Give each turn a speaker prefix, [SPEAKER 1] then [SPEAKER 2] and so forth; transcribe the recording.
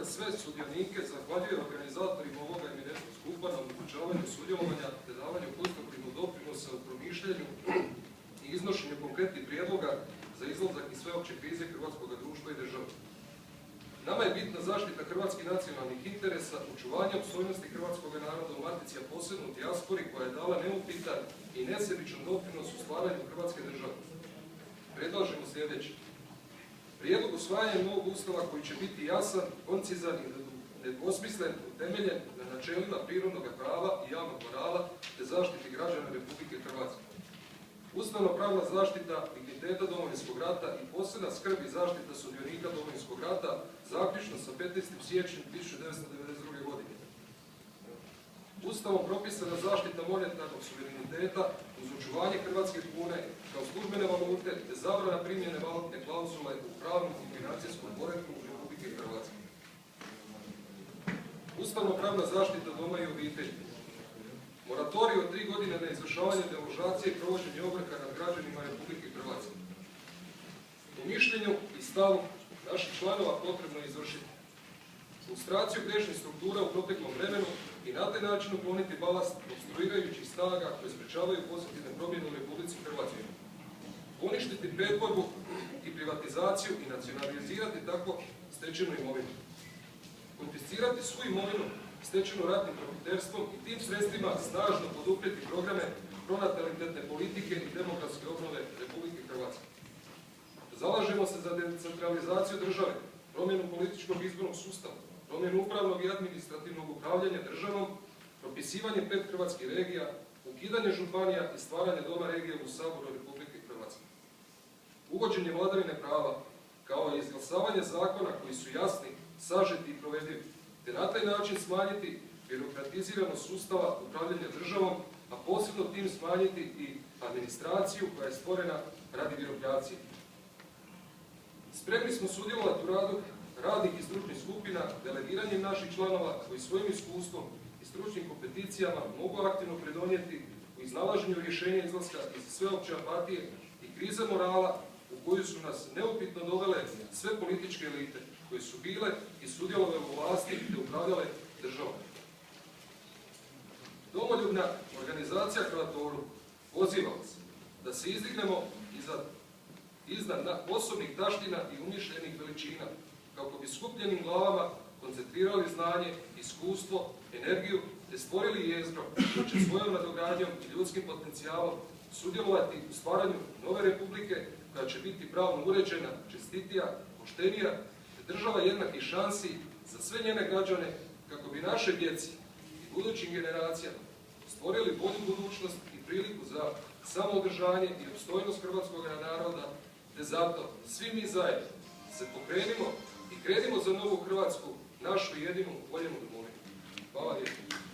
[SPEAKER 1] pozdravlja sve sudionike, zahvaljuje organizatorima ovoga eminentnog skupa na omogućavanju sudjelovanja te davanju konstruktivnog doprinosa u promišljanju i iznošenju konkretnih prijedloga za izlazak iz sveopće krize hrvatskog društva i države. Nama je bitna zaštita hrvatskih nacionalnih interesa, očuvanje opstojnosti hrvatskog naroda u matici, a posebno u dijaspori koja je dala neupitan i nesebičan doprinos u stvaranju hrvatske države. Predlažemo sljedeće. Prijedlog usvajanja novog ustava koji će biti jasan, koncizan i nedvosmislen, utemeljen na načelima prirodnog prava i javnog morala te zaštiti građana Republike Hrvatske. Ustavno-pravna zaštita digniteta Domovinskog rata i posebna skrb i zaštita sudionika Domovinskog rata zaključno sa 15. siječnjem 1992. godine. Ustavom propisana zaštita monetarnog suvereniteta uz očuvanje hrvatske kune kao službene valute te zabrana primjene valutne klauzule u pravnom i financijskom poretku Republike Hrvatske. Ustavno-pravna zaštita doma i obitelji. Moratorij od 3 godine na izvršavanje deložacije i provođenje ovrha nad građanima Republike Hrvatske. Po mišljenju i stavu naših članova potrebno je izvršiti lustraciju grešnih struktura u proteklom vremenu i na taj način ukloniti balast opstruirajućih snaga koje sprečavaju pozitivne promjene u Republici Hrvatskoj. Uništiti pretvorbu i privatizaciju i nacionalizirati tako stečenu imovinu. Konfiscirati svu imovinu stečenu ratnim profiterstvom i tim sredstvima snažno poduprijeti programe pronatalitetne politike i demografske obnove Republike Hrvatske. Zalažemo se za decentralizaciju države, promjenu političkog izbornog sustava, promjenu upravnog i administrativnog upravljanja državom, propisivanje 5 hrvatskih regija, ukidanje županija i stvaranje doma regije u Saboru Republike Hrvatske. Uvođenje vladavine prava, kao i izglasavanje zakona koji su jasni, sažeti i provedivi, te na taj način smanjiti birokratiziranost sustava upravljanja državom, a posebno tim smanjiti i administraciju koja je stvorena radi birokracije. Spremni smo sudjelovati u radu radnih i stručnih skupina, delegiranjem naših članova koji svojim iskustvom i stručnim kompetencijama mogu aktivno pridonijeti u iznalaženju rješenja izlaska iz sveopće apatije i krize morala u koju su nas neupitno dovele sve političke elite koje su bile i sudjelovale u vlasti i upravljale državom. Domoljubna organizacija Hrvatoru poziva vas da se izdignemo iznad osobnih taština i umišljenih veličina, kako bi skupljenim glavama koncentrirali znanje, iskustvo, energiju te stvorili jezgro koja će svojom nadogradnjom i ljudskim potencijalom sudjelovati u stvaranju nove republike koja će biti pravno uređena, čestitija, poštenija te država jednakih šansi za sve njene građane kako bi naše djeci i budućim generacijama stvorili bolju budućnost i priliku za samoodržanje i opstojnost hrvatskog naroda, te zato svi mi zajedno se pokrenimo i krenimo za novu Hrvatsku, našu jedinu voljenu domovinu. Hvala lijepo.